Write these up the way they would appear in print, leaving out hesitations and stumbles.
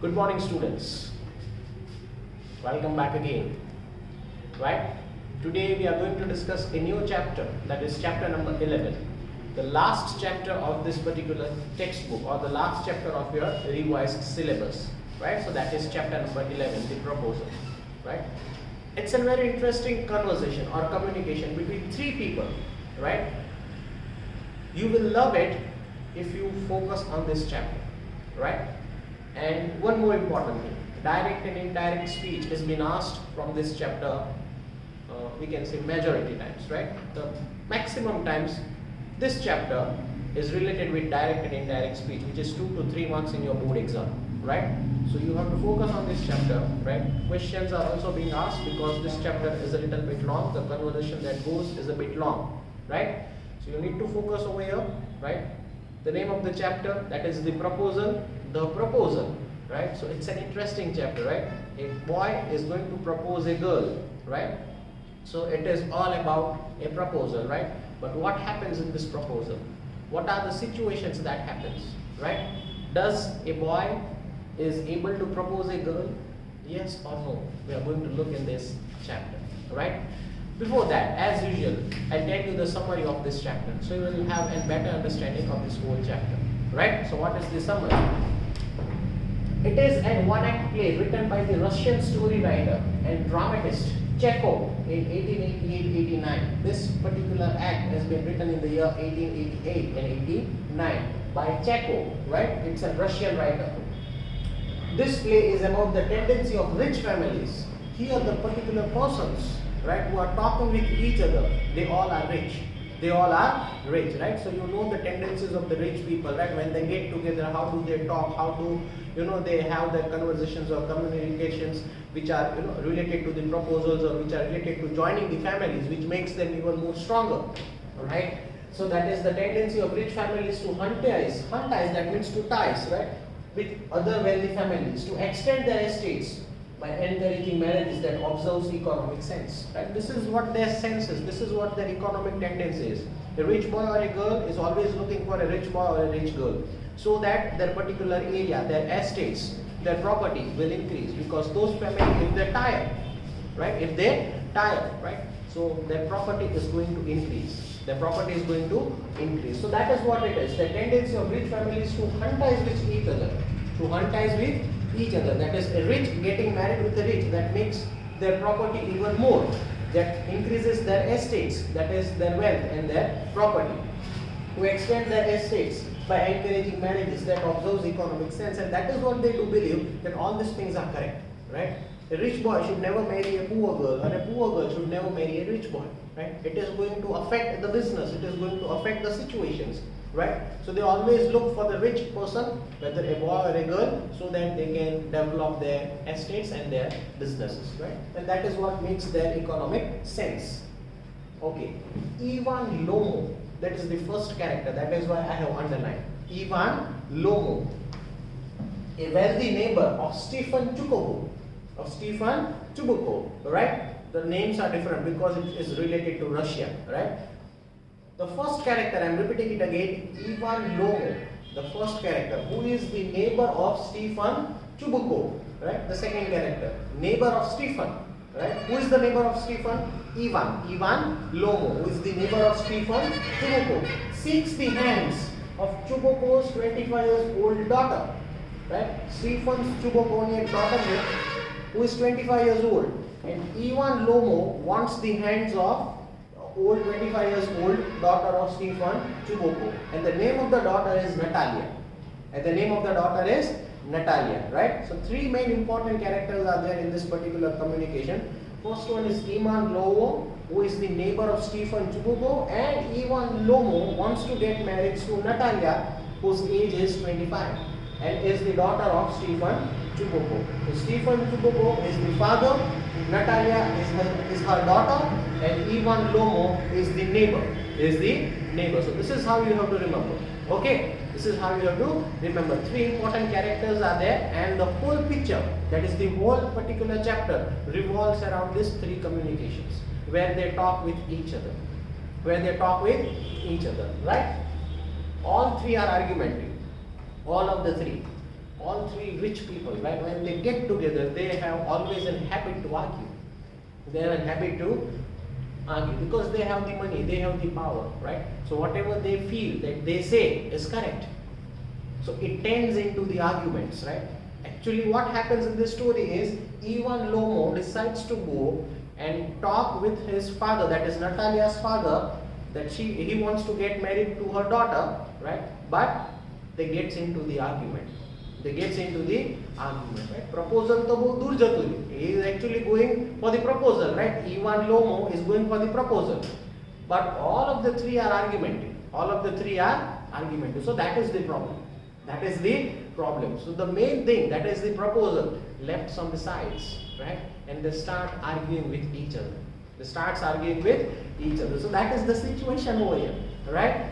Good morning, students. Welcome back again. Right? Today we are going to discuss a new chapter, that is chapter number 11. The last chapter of this particular textbook, or the last chapter of your revised syllabus. Right? So that is chapter number 11, the proposal. Right? It's a very interesting conversation or communication between three people. Right? You will love it if you focus on this chapter. Right? And one more important thing, direct and indirect speech has been asked from this chapter, we can say majority times, right? The maximum times this chapter is related with direct and indirect speech, which is 2 to 3 marks in your board exam, right? So you have to focus on this chapter, right? Questions are also being asked because this chapter is a little bit long, the conversation that goes is a bit long, right? So you need to focus over here, right? The name of the chapter, that is the proposal, right? So it's an interesting chapter, right? A boy is going to propose a girl, right? So it is all about a proposal, right? But what happens in this proposal? What are the situations that happens, right? Does a boy is able to propose a girl? Yes or no? We are going to look in this chapter, right? Before that, as usual, I'll tell you the summary of this chapter, so you will have a better understanding of this whole chapter, right? So what is the summary? It is a one-act play written by the Russian story writer and dramatist Chekhov in 1888-89. This particular act has been written in the year 1888 and 89 by Chekhov, right? It's a Russian writer. This play is about the tendency of rich families. Here the particular persons, right, who are talking with each other, they all are rich. They all are rich, right? So you know the tendencies of the rich people, right? When they get together, how do they talk? How do, they have their conversations or communications which are, related to the proposals or which are related to joining the families, which makes them even more stronger, right? So that is the tendency of rich families to huntize, that means to ties, right, with other wealthy families, to extend their estates by encouraging marriages that observes economic sense. Right? This is what their sense is. This is what their economic tendency is. A rich boy or a girl is always looking for a rich boy or a rich girl, so that their particular area, their estates, their property will increase, because those families, if they tire, right? If they tire, right? So their property is going to increase. Their property is going to increase. So that is what it is. The tendency of rich families to huntize with each other, That is, a rich getting married with a rich, that makes their property even more. That increases their estates, that is their wealth and their property. To extend their estates by encouraging marriages that observes economic sense, and that is what they do believe, that all these things are correct, right? A rich boy should never marry a poor girl, or a poor girl should never marry a rich boy, right? It is going to affect the business, it is going to affect the situations, right? So they always look for the rich person, whether a boy or a girl, so that they can develop their estates and their businesses, right? And that is what makes their economic sense. Okay, Ivan Lomo, that is the first character, that is why I have underlined. Ivan Lomo, a wealthy neighbor of Stefan Chubukov, right? The names are different because it is related to Russia, right? The first character, I am repeating it again, Ivan Lomo, the first character, who is the neighbor of Stefan Chubukov, right? The second character, neighbor of Stefan, right? Who is the neighbor of Stefan? Ivan Lomo, who is the neighbor of Stefan Chubukov, seeks the hands of Chubukov's 25 years old daughter, right? Stefan Chubukov's daughter, who is 25 years old, and Ivan Lomo wants the hands of old 25 years old daughter of Stefan Chubukov, and the name of the daughter is Natalia. Right? So three main important characters are there in this particular communication. First one is Ivan Lomo, who is the neighbor of Stefan Chubukov, and Ivan Lomo wants to get married to Natalia, whose age is 25 and is the daughter of Stefan Chubukov. So Stefan Chubukov is the father, Natalia is her daughter, and Ivan Lomo is the neighbor. So this is how you have to remember. Okay, this is how you have to remember. Three important characters are there, and the whole picture, that is the whole particular chapter, revolves around these three communications, where they talk with each other. Right? All three are argumentative. All of the three. all three rich people, right? When they get together, they have always a habit to argue. They have a habit to argue because they have the money, they have the power, right? So whatever they feel that they say is correct. So it tends into the arguments, right? Actually, what happens in this story is Ivan Lomo decides to go and talk with his father, that is Natalia's father, that he wants to get married to her daughter, right? But they gets into the argument. Right? Proposal to bahut dur jatu. He is actually going for the proposal, right? Ivan Lomo is going for the proposal. But all of the three are argumentative. So that is the problem. So the main thing, that is the proposal, left on the sides, right? And they start arguing with each other. So that is the situation over here, right?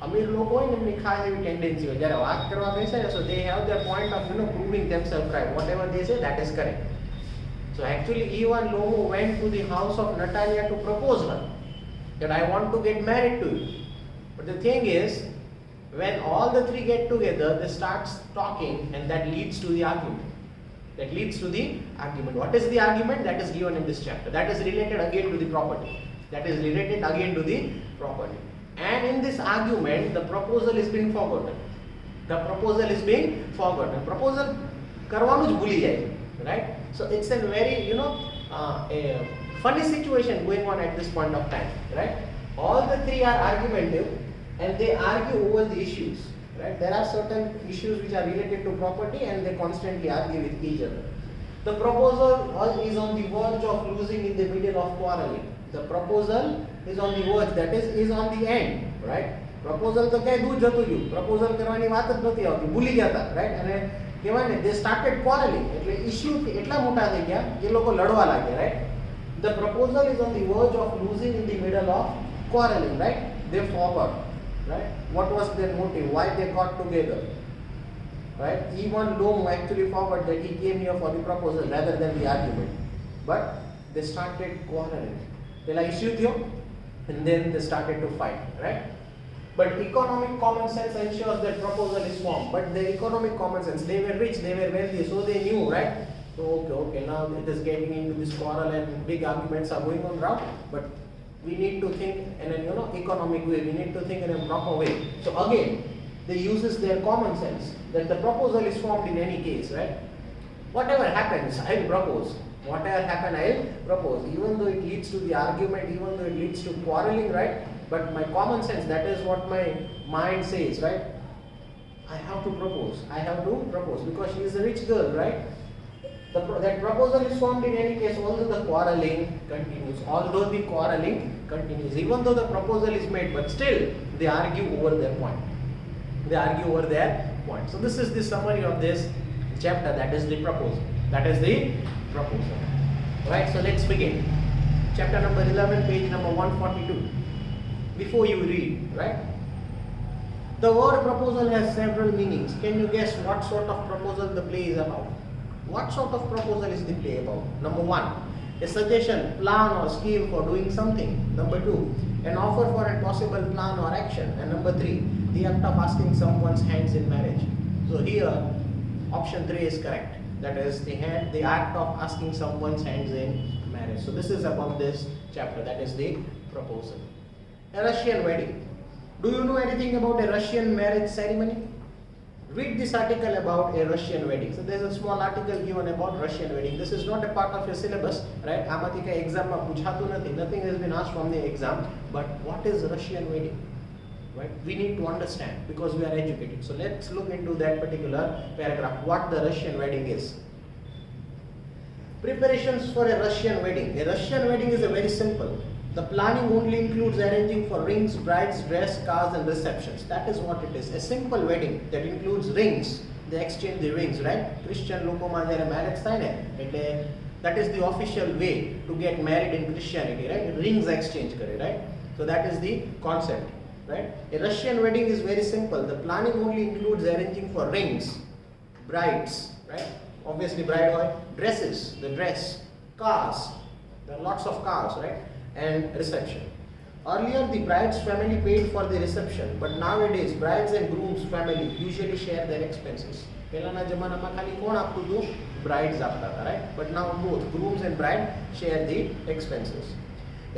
અમીર લોકો હોય ને એમની ખાસ એવી tendency હોય જ્યારે વાત કરવા બેસે ને so they have their point of proving themselves right, whatever they say that is correct. So actually Ivan Lomo went to the house of Natalia to propose her that I want to get married to you. But the thing is, when all the three get together, they start talking and that leads to the argument. What is the argument? That is given in this chapter. That is related again to the property. And in this argument, the proposal is being forgotten. Proposal karvanu જ ભૂલી જાય, right? So it's a very, a funny situation going on at this point of time, right? All the three are argumentative and they argue over the issues, right? There are certain issues which are related to property and they constantly argue with each other. The proposal is on the verge of losing in the middle of quarreling. The proposal is on the verge, that is on the end, right? Proposal તો ક્યાંય દૂર જતું રહ્યું, proposal કરવાની વાત જ નથી આવતી, ભૂલી ગયા હતા, right? અને કહેવાય ને they started quarreling, એટલે ઇશ્યુ એટલા મોટા થઈ ગયા કે લોકો લડવા લાગ્યા, right? The proposal is on the verge of losing in the middle of quarreling, right? They forgot, right? What was their motive? Why they got together, right? Even Lomo actually forgot that he came here for the proposal rather than the argument, but they started quarreling. પેલા issue થયો and then they started to fight, right? But economic common sense ensures that proposal is formed. But the economic common sense, they were rich, they were wealthy, so they knew, right? So okay, now it is getting into this quarrel and big arguments are going on around, but we need to think in an economic way, we need to think in a proper way. So again, they uses their common sense that the proposal is formed in any case, right? Whatever happens, I will propose. Even though it leads to the argument, even though it leads to quarreling, right? But my common sense, that is what my mind says, right? I have to propose because she is a rich girl, right? That proposal is formed in any case, although the quarreling continues. Even though the proposal is made, but still they argue over their point. So this is the summary of this chapter, that is the proposal. Right, so let's begin. Chapter number 11, page number 142. Before you read, right? The word proposal has several meanings. Can you guess what sort of proposal the play is about? What sort of proposal is the play about? Number 1, a suggestion, plan or scheme for doing something. Number 2, an offer for a possible plan or action. And number 3, the act of asking someone's hands in marriage. So here, option 3 is correct. That is the act of asking someone's hands in marriage. So this is about this chapter, that is the proposal. A Russian wedding. Do you know anything about a Russian marriage ceremony? Read this article about a Russian wedding. So there is a small article given about Russian wedding. This is not a part of your syllabus, right? આમાંથી કઈ એક્ઝામમાં પૂછાતું નથી. Nothing has been asked from the exam. But what is Russian wedding? Right? We need to understand because we are educated. So let's look into that particular paragraph, what the Russian wedding is. Preparations for a Russian wedding. A Russian wedding is a very simple. The planning only includes arranging for rings, brides, dress, cars and receptions. That is what it is. A simple wedding that includes rings. They exchange the rings, right? Christian લોકોમાં જ્યારે marriage થાય ને એટલે that is the official way to get married in Christianity, right? Rings exchange કરે, right? So that is the concept. Right? A Russian wedding is very simple. The planning only includes arranging for rings, brides, right? Obviously bride oil, dresses, the dress, cars, there are lots of cars, right? And reception. Earlier, the bride's family paid for the reception, but nowadays, brides and groom's family usually share their expenses. પહેલાના જમાનામાં ખાલી કોણ આપતું હતું? Brides આપતા હતા, right? But now both grooms and bride share the expenses.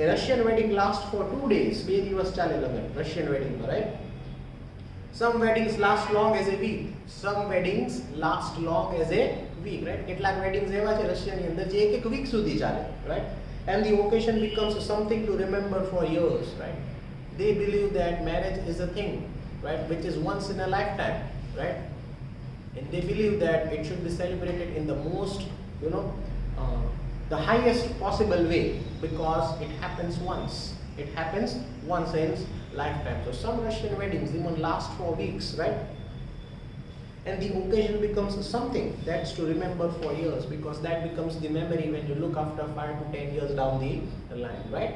A Russian wedding lasts for 2 days. 2 દિવસ ચાલે લગ્ન Russian wedding, right? Some weddings last long as a week. Some weddings last long as a week, right? કેટલાક weddings એવા છે રશિયાની અંદર જે એક week સુધી ચાલે, right? And the occasion becomes something to remember for years, right? They believe that marriage is a thing, right, which is once in a lifetime, right? And they believe that it should be celebrated in the most, the highest possible way, because it happens once. It happens once in lifetime. So some Russian weddings even last for weeks, right? And the occasion becomes something that's to remember for years, because that becomes the memory when you look after 5 to 10 years down the line, right?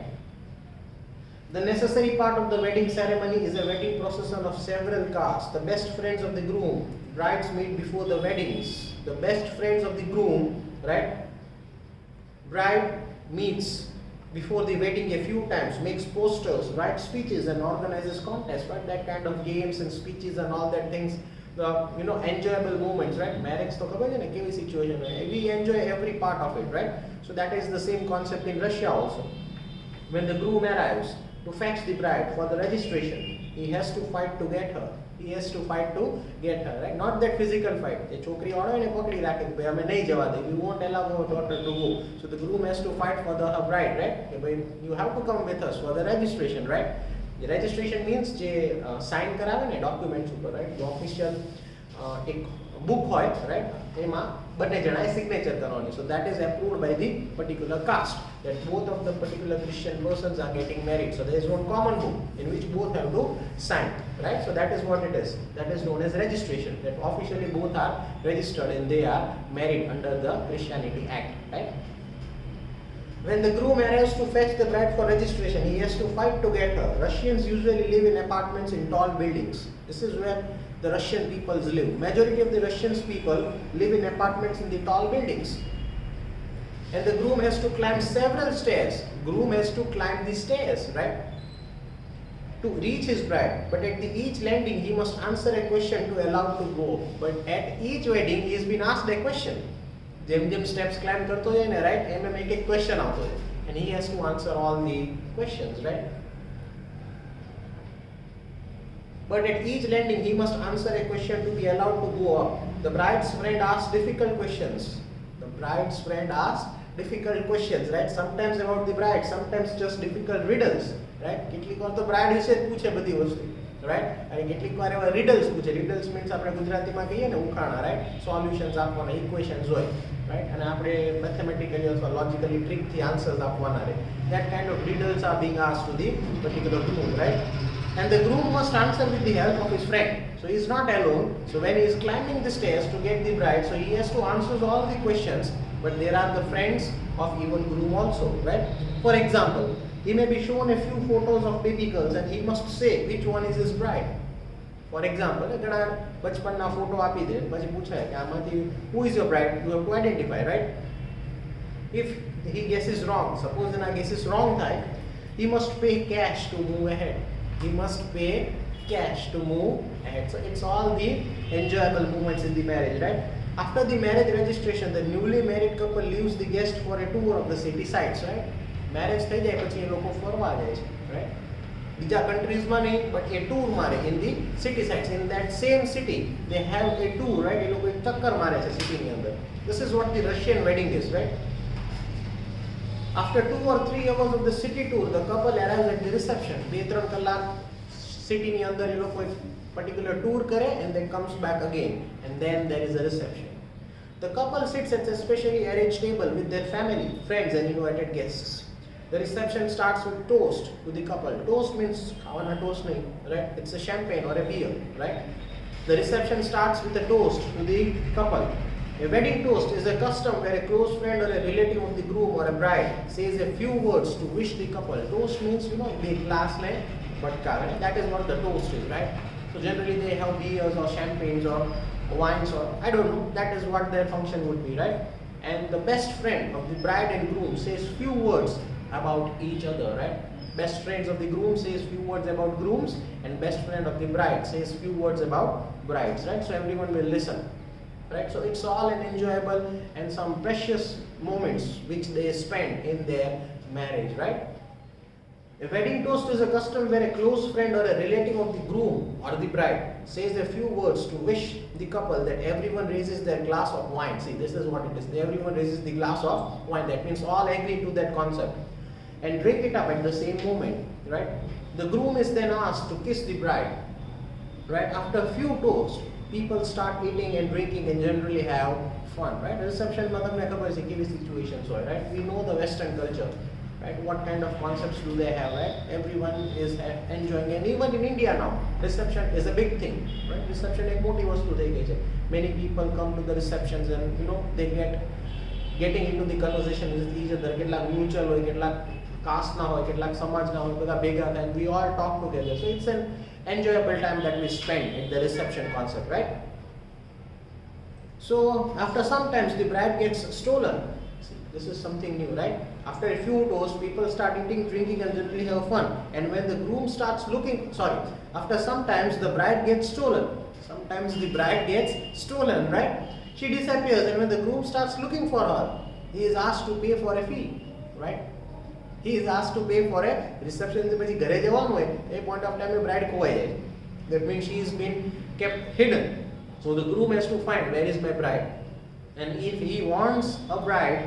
The necessary part of the wedding ceremony is a wedding procession of several cars. The best friends of the groom, brides meet before the weddings. The best friends of the groom, right? Bride meets before the wedding a few times, makes posters, writes speeches and organizes contests, right? That kind of games and speeches and all that things. The enjoyable moments, right? Marriage to khબર છે ને કેવી situation હોય, we enjoy every part of it, right? So that is the same concept in Russia also. When the groom arrives to fetch the bride for the registration, he has to fight to get her. He has to fight to get her, right? Not that physical fight. એ છોકરી વાળો એને પકડી રાખે કે ભાઈ અમે નહીં જવા દે. We won't allow our daughter to go. So the groom has to fight for her bride, right? કે ભાઈ you have to come with us for the registration, right? The registration means જે સાઇન કરાવે ને documents ઉપર, right? The official એક book હોય, right? એમાં બંને જણાએ સિગ્નેચર કરવાની. So that is approved by the particular caste, that both of the particular Christian persons are getting married. So there is one common book in which both have to sign, right? So that is what it is. That is known as registration. That officially both are registered and they are married under the Christianity Act, right? When the groom arrives to fetch the bride for registration, he has to fight to get her. Russians usually live in apartments in tall buildings. This is where the Russian peoples live. Majority of the Russian people live in apartments in the tall buildings. And the groom has to climb several stairs. Groom has to climb the stairs, right? To reach his bride. But at each landing, he must answer a question to allow to go. But at each wedding, he has been asked a question. જેમ steps climb કરતો જાય ને, right? એમ એક question આવતો જાય. And he has to answer all the questions, right? But at each landing, he must answer a question to be allowed to go up. The bride's friend asks difficult questions. The bride's friend asks difficult questions, right? Sometimes about the bride, sometimes just difficult riddles, right? કેટલીક વાર તો bride વિશે જ પૂછે બધી વસ્તુ, right? અને કેટલીક વાર એવા riddles પૂછે. Riddles means આપણે ગુજરાતીમાં કહીએ ને ઉખાણા, right? Solutions આપવાના, equations હોય, right? અને આપણે mathematically અથવા logically trick થી answers આપવાના રહે. That kind of riddles are being asked to the particular groom, right? And the groom must answer with the help of his friend. So he is not alone. So when he is climbing the stairs to get the bride, so he has to answer all the questions, but there are the friends of even groom also, right? For example, he may be shown a few photos of baby girls and he must say which one is his bride. For example, ઘણા બચપનના photo આપી દે, પછી પૂછાય કે આમાંથી who is your bride? You have to identify, right? If he guesses wrong, suppose એના guesses wrong થાય, he must pay cash to move ahead. He must pay cash to move ahead. So it's all the enjoyable moments in the marriage, right? After the marriage registration, the newly married couple leaves the guest for a tour of the city sites, right? Marriage થઈ જાય પછી એ લોકો ફરવા જાય છે, right? બીજા કન્ટ્રીઝમાં નહીં, but a tour મારે in the city sites. In that same city, they have a tour, right? એ લોકો એક ચક્કર મારે છે સિટીની અંદર. This is what the Russian wedding is, right? After 2 or 3 hours of the city tour, the couple arrives at the reception. 2-3 કલાક સિટીની અંદર એ લોકો એક particular tour કરે and then comes back again, and then there is a reception. The couple sits at a specially arranged table with their family, friends and invited guests. The reception starts with toast to the couple. Toast means खावाना toast नहीं, right? It's a champagne or a beer, right? The reception starts with a toast to the couple. A wedding toast is a custom where a close friend or a relative of the groom or a bride says a few words to wish the couple. Toast means, the glass le badka, right? That is what the toast is, right? So generally they have beers or champagnes or wines or I don't know. That is what their function would be, right? And the best friend of the bride and groom says few words about each other, right? Best friends of the groom says few words about grooms, and best friend of the bride says few words about brides, right? So everyone will listen, right? So it's all an enjoyable and some precious moments which they spend in their marriage, right? A wedding toast is a custom where a close friend or a relative of the groom or the bride says a few words to wish the couple that everyone raises their glass of wine. See, this is what it is. Everyone raises the glass of wine. That means all agree to that concept and drink it up at the same moment, right? The groom is then asked to kiss the bride, right? After a few toasts, people start eating and drinking and generally have fun, right? Reception situations, right? We know the Western culture, right? What kind of concepts do they have, right? Everyone is enjoying, and even in India now, reception is a big thing, right? Reception एक मोटी वस्तु થઈ ગઈ છે. Many people come to the receptions and they getting into the conversation with each other. કેટલાક mutual હોય, કેટલાક caste ના હોય, કેટલાક સમાજ ના હોય, બધા ભેગા થાય, and we all talk together. So it's an enjoyable time that we spend in the reception concept, right? So after some times the bride gets stolen. This is something new, right? After a few toasts, people start eating, drinking, and generally have fun. And when the groom starts after sometimes the bride gets stolen. Sometimes the bride gets stolen, right? She disappears, and when the groom starts looking for her, he is asked to pay for a fee, right? He is asked to pay for a reception. At a point of time, a bride ખોવાઈ જાય. That means she is been kept hidden. So the groom has to find where is my bride. And if he wants a bride,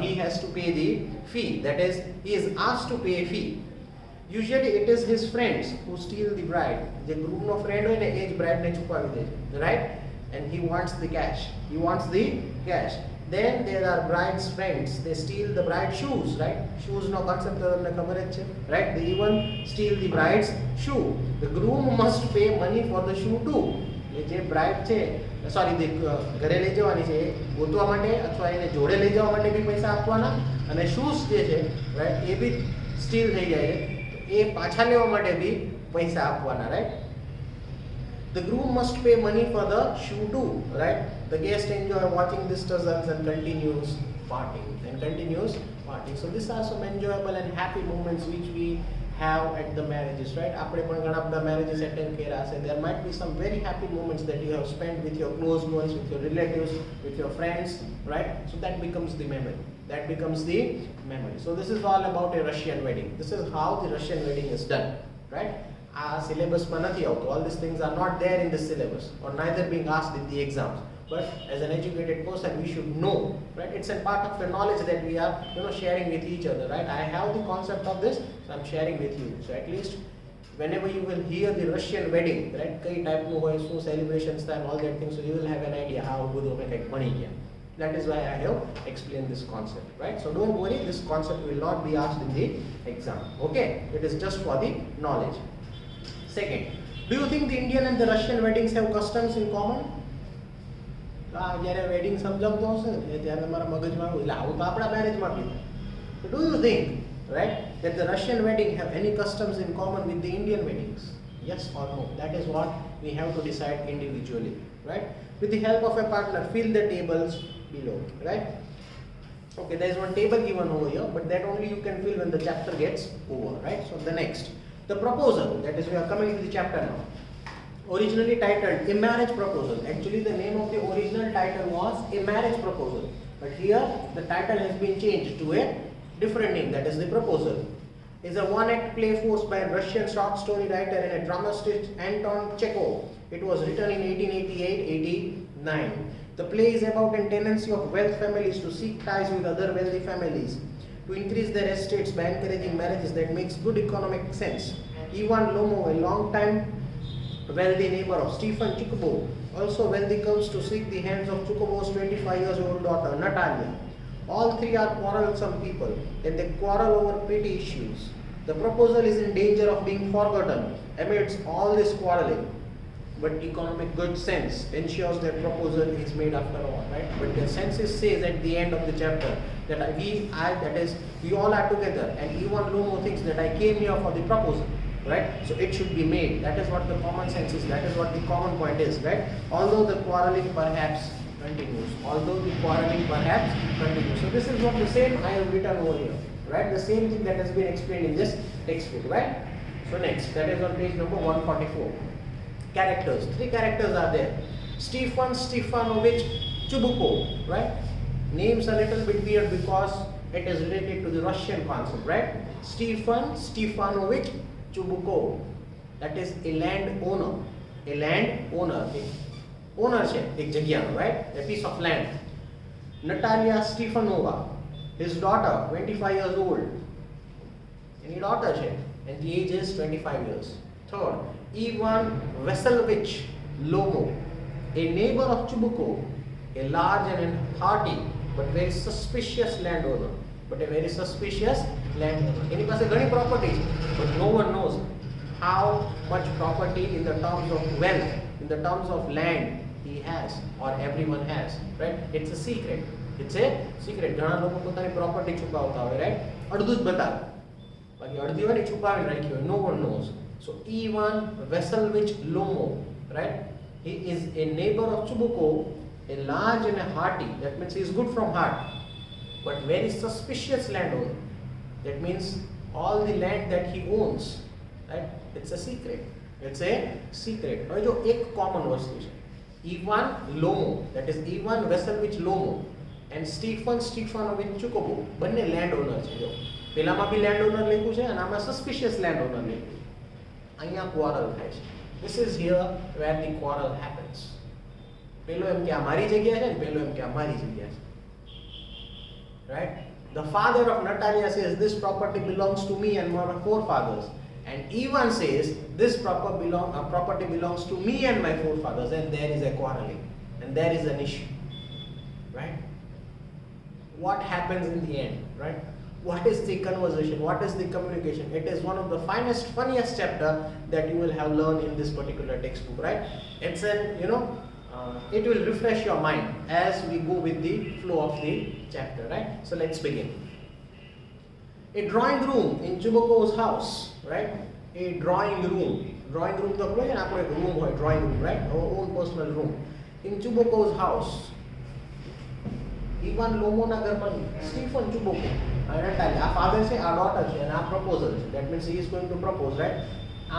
he has to pay the fee. That is, he is asked to pay a fee. Usually it is his friends who steal the bride. The groom no friend hoy ne e જ bride ne છુપાવી દે છે, right? And he wants the cash. He wants the cash. Then there are bride's friends. They steal the bride's shoes, right? Shoes no concept તમને ખબર જ છે, right? They even steal the bride's shoe. The groom must pay money for the shoe too. જે bride છે ઘરે લઈ જવાની છે ગોતવા માટે અથવા એને જોડે લઈ જવા માટે બી પૈસા આપવાના, અને શૂઝ જે છે રાઈટ એ બી સ્ટીલ થઈ જાય છે તો એ પાછા લેવા માટે બી પૈસા આપવાના, right? The groom must pay money for the shoe too, right? The guest enjoy watching this tussles and continues partying. So these are some enjoyable and happy moments which we have at the marriages, right? આપણે પણ ઘણા બધા marriages attend કર્યા હશે. There might be some very happy moments that you have spent with your close ones, with your relatives, with your friends, right? So that becomes the memory. So this is all about a Russian wedding. This is how the Russian wedding is done, right? આ સિલેબસમાં નથી આવતું. All these things are not there in the syllabus or neither being asked in the exams. But as an educated person, we should know, right? It's a part of the knowledge that we are, sharing with each other, right? I have the concept of this, so I'm sharing with you. So at least whenever you will hear the Russian wedding, right? Kay type no hoy, so celebrations and all that things, so you will have an idea how good of a money here. That is why I have explained this concept, right? So don't worry, this concept will not be asked in the exam. Okay? It is just for the knowledge. Second, do you think the Indian and the Russian weddings have customs in common? જ્યારે wedding સમજાવતો હશે ને ત્યારે મારા મગજમાં આવું એટલે આવું તો આપણા મેરેજમાં બી. So do you think, right, that the Russian wedding have any customs in common with the Indian weddings? Yes or no? That is what we have to decide individually, right? With the help of a partner, fill the tables below, right? Okay, there is one table given over here, but that only you can fill when the chapter gets over, right? So the next, the proposal, that is we are coming to the chapter now. Originally titled A Marriage Proposal. Actually the name of the original title was A Marriage Proposal, but here the title has been changed to a different name, that is The Proposal. Is a one-act play forced by a Russian short story writer and a dramatist Anton Chekhov. It was written in 1888-89. The play is about a tendency of wealthy families to seek ties with other wealthy families to increase their estates by encouraging marriages that makes good economic sense. Ivan Lomo, a long-time wealthy neighbor of Stefan Chukubov, also wealthy, comes to seek the hands of Chukubov's 25-year-old daughter Natalia. All three are quarrelsome people, and they quarrel over petty issues. The proposal is in danger of being forgotten amidst all this quarreling, but economic good sense ensures that proposal is made after all, right? But the census says at the end of the chapter that we all are together, and Ivan Lomo thinks that I came here for the proposal, right? So it should be made. That is what the common sense is. That is what the common point is, right? Although the quarreling perhaps continues. So this is what the same I have written over here, right? The same thing that has been explained in this textbook, right? So next, that is on page number 144. Characters. 3 characters are there. Stefan Stefanovich Chubukov, right? Name's a little bit weird because it is related to the Russian concept, right? Stefan Stefanovich Chubukov. That is a land owner. A land owner. Owner છે એક જગ્યાનો, right? A piece of land. Natalia Stefanova. His daughter, 25 years old. Any daughter છે, and the age is 25 years. Third, Ivan Vasilevich Lomo, a neighbor of Chubukov, a large and hearty but very suspicious landowner. But a very suspicious landowner. એની પાસે ઘણી property છે, but no one knows how much property in the terms of wealth, in the terms of land he has or everyone has, right? It's a secret. It's a secret. ઘણા લોકો પોતાની property છુપાવતા હોય, right? અડધું જ બતાવે, બાકી અડધી વાળી છુપાવીને રાખી હોય. No one knows. So Ivan Vasilevich Lomo, right? He is a neighbor of Chubukov, a large and a hearty. That means he is good from heart, but very suspicious landowner. That means all the land that he owns, right? It's a secret. It's a secret. હવે જો એક common વસ્તુ છે. Ivan Lomo, that is Ivan Vasilevich Lomo and Stefan Stefanovich Chubukov, બંને land owner છે. જો પેલામાં બી land owner લખ્યું છે અને આમાં suspicious land owner લખ્યું છે. અહીંયા quarrel થાય છે. This is here where the quarrel happens. પેલો એમ કે આ મારી જગ્યા છે ને પેલો એમ કે આ મારી જગ્યા છે. Right? The father of Natalia says this property belongs to me and my forefathers. And Ivan says this property belongs to me and my forefathers, and there is a quarreling and there is an issue, right? What happens in the end, right? What is the conversation? What is the communication? It is one of the finest, funniest chapter that you will have learned in this particular textbook, right? It's an, it will refresh your mind as we go with the flow of the chapter, right? So let's begin. A drawing room in Chubukov's house, right? A drawing room. Drawing room તો ખબર છે ને, આપણો એક room હોય, drawing room, right? Our own personal room. In Chubukov's house. Ivan Lomoના ઘરમાં Stefan Chubukov અને Natalia. આ father છે, આ daughter છે અને આ proposal છે. That means he is going to propose, right?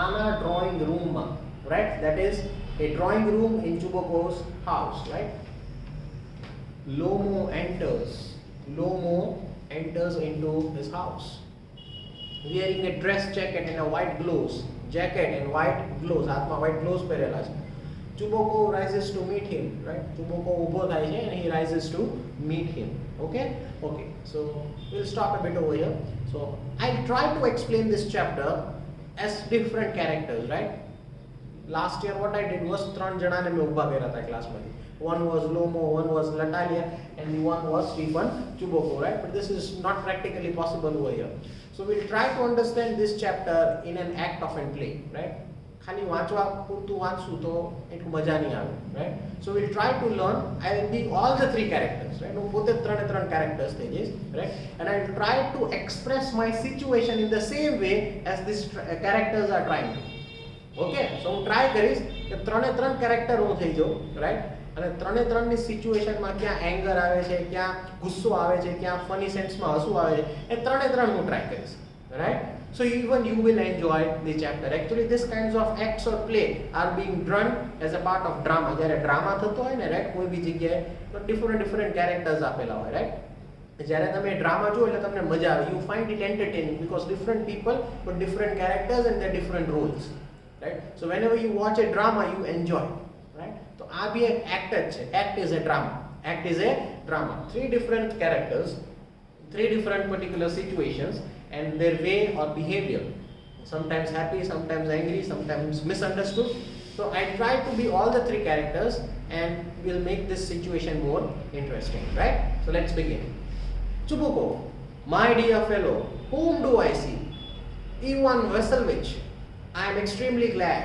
આના drawing room માં, right? That is a drawing room in Chubukov's house, right? Lomo enters into his house wearing a dress jacket and a white gloves. Jacket and white gloves. હાથમાં white gloves પહેરેલા છે. Chubukov rises to meet him, right? Chubukov ઊભો થાય છે and he rises to meet him. Okay? So we'll stop a bit over here. So I'll try to explain this chapter as different characters, right? Last year what I did was 3 જણાને મેં ઊભા કર્યા હતા ક્લાસમાંથી. One was Lomo, one was Natalia, and one was Stefan Chubukov, right? But this is not practically possible over here. So we'll try to understand this chapter in an act of and play, right? ખાલી વાંચવા પૂરતું વાંચશું તો એટલું મજા નહીં આવે, right? So we'll try to learn. I will be all the 3 characters, right? હું પોતે 3 characters થઈ જઈશ, right? And I will try to express my situation in the same way as these characters are trying to. Okay? So હું try કરીશ કે 3 character હું થઈ જાઉં, right? અને 3ની સિચ્યુએશનમાં ક્યાં એંગર આવે છે, ક્યાં ગુસ્સો આવે છે, ક્યાં ફની સેન્સમાં હસવું આવે છે, એ 3 હું ટ્રાય કરીશ, right? So even you will enjoy the chapter. Actually this kinds of acts or play are being done as a part of drama. જ્યારે ડ્રામા થતો હોય ને, right? કોઈ બી જગ્યાએ તો different characters આપેલા હોય, right? જ્યારે તમે ડ્રામા જુઓ એટલે તમને મજા આવે. You find it entertaining because different people with different characters and their different roles, right? So whenever you watch a drama you enjoy, right? તો આ બી એક act જ છે. Act is a drama. 3 different characters, 3 different particular situations and their way or behavior. Sometimes happy, sometimes angry, sometimes misunderstood. So I try to be all the 3 characters and we'll make this situation more interesting, right? So let's begin. Chubukov, my dear fellow, whom do I see? Ivan Vasilevich, I am extremely glad.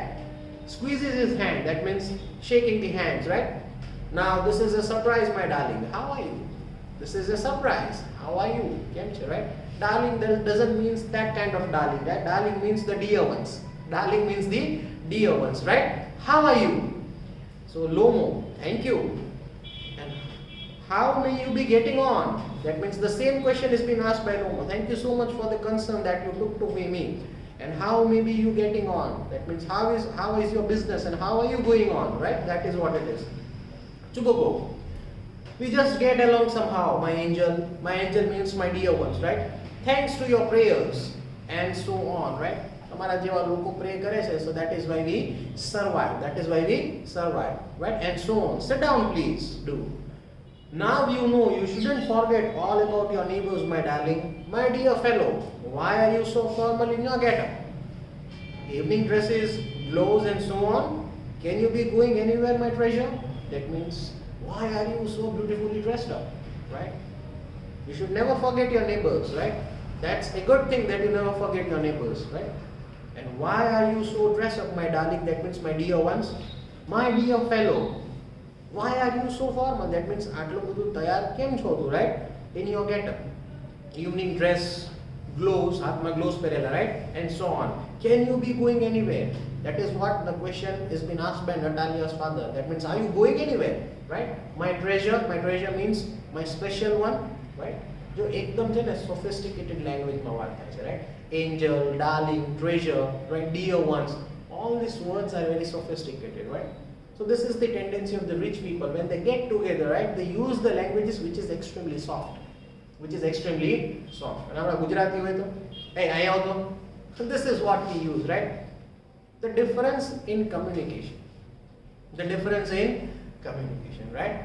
Squeezes his hand, that means shaking the hands, right? Now this is a surprise, my darling. How are you? This is a surprise. How are you? Right? Darling doesn't mean that kind of darling. That darling means the dear ones. Darling means the dear ones, right? How are you? So Lomo, thank you. And how may you be getting on? That means the same question is being asked by Noah. Thank you so much for the concern that you took to me. And how may be you getting on? That means how is your business and how are you going on, right? That is what it is. Chuboko. We just get along somehow, my angel. My angel means my dear ones, right? Thanks to your prayers and so on, right? તમારા જેવા લોકો પ્રે કરે છે, so that is why we survive. That is why we survive, right? And so on. Sit down, please. Do. Now you know you shouldn't forget all about your neighbors, my darling. My dear fellow, why are you so formal in your get-up? Evening dresses, gloves and so on. Can you be going anywhere, my treasure? That means, why are you so beautifully dressed up, right? You should never forget your neighbors, right? That's a good thing that you never forget your neighbors, right? And why are you so dressed up, my darling? That means my dear ones. My dear fellow, why are you so formal? That means આટલું બધું તૈયાર કેમ છો તું, right? In your get-up. Evening dress, gloves, હાથમાં gloves પહેરેલા, right? And so on. Can you be going anywhere? That is what the question is being asked by Natalia's father. That means, are you going anywhere, right? My treasure means my special one, right? जो एकदम છે ને sophisticated language માં વાત થાય છે, right? Angel, darling, treasure, right? Dear ones. All these words are very sophisticated, right? So this is the tendency of the rich people. When they get together, right, they use the languages which is extremely soft. Which is extremely soft. And આપણે ગુજરાતી હોય તો, hey, અહીંયા આવો તો. So this is what we use, right? The difference in communication. The difference in communication, right?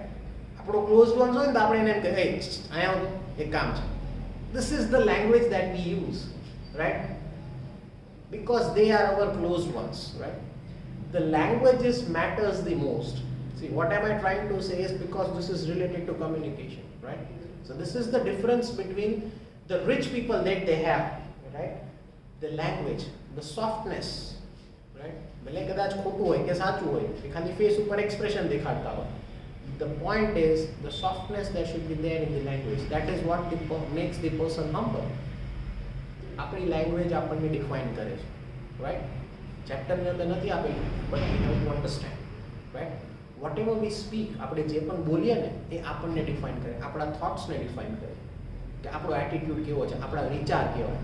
આપણો closed ones હોય ને તો આપણે એને એમ કહે, hey, અહીંયા આવો તો, એક કામ છે. This is the language that we use, right? Because they are our closed ones, right? The languages matters the most. See, what am I trying to say is because this is related to communication, right? So this is the difference between the rich people that they have, right? The language, the softness, right? ભલે કદાચ ખોટું હોય કે સાચું હોય કે ખાલી face ઉપર એક્સપ્રેશન દેખાડતા હોય. The point is the softness that should be there in the language. That is what makes the person humble. આપણી language આપણને define કરે છે, right? Chapter ની અંદર નથી આપેલું, but we have to understand, right? Whatever we speak, આપણે જે પણ બોલીએ ને એ આપણને ડિફાઇન કરે, આપણા થોટ્સને ડિફાઇન કરે કે આપણો એટીટ્યુડ કેવો છે, આપણા વિચાર કેવા.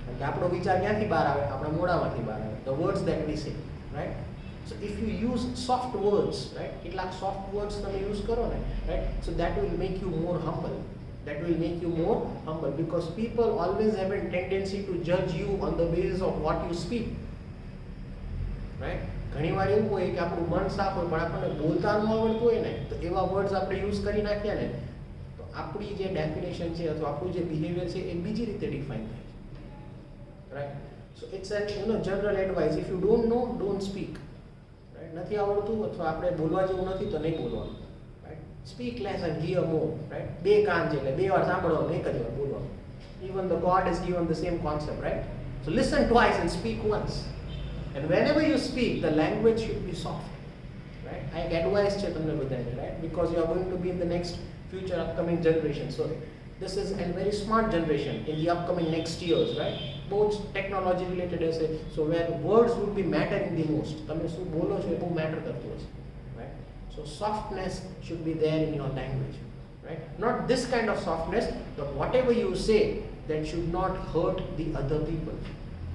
કારણ કે આપણો વિચાર ક્યાંથી બહાર આવે? આપણા મોઢામાંથી બહાર આવે. The words that we say, right? So if you use soft words, right? કેટલાક soft words તમે use કરો ને, right? So that will make you more humble. That will make you more humble because people always have a tendency to judge you on the basis of what you speak. Right? ઘણીવાર એવું હોય કે આપણું મન સાફ હોય પણ આપણને બોલતા ન આવડતું હોય ને તો એવા વર્ડ્સ આપણે યુઝ કરી નાખ્યા ને તો આપણી જે ડેફિનેશન છે અથવા આપણું જે બિહેવિયર છે એ બીજી રીતે ડિફાઇન થાય છે, right? So it's an general advice, if you don't know don't speak, right? નથી આવડતું અથવા આપણે બોલવા જેવું નથી તો નહીં બોલવાનું, right? Speak less and hear more, right? બે કાન છે એટલે બે વાર સાંભળવાનું, એક જ વાર બોલવાનું. Even the God has given the same concept, right? So listen twice and speak once. And whenever you speak, the language should be soft, right? I advise Chaitanya Buddhani, right? Because you are going to be in the next future upcoming generation. So this is a very smart generation in the upcoming next years, right? Both technology related essay, so where words would be mattering the most. તમે શું બોલો છો એ બહુ matter કરતું હશે, right? So softness should be there in your language, right? Not this kind of softness, but whatever you say that should not hurt the other people,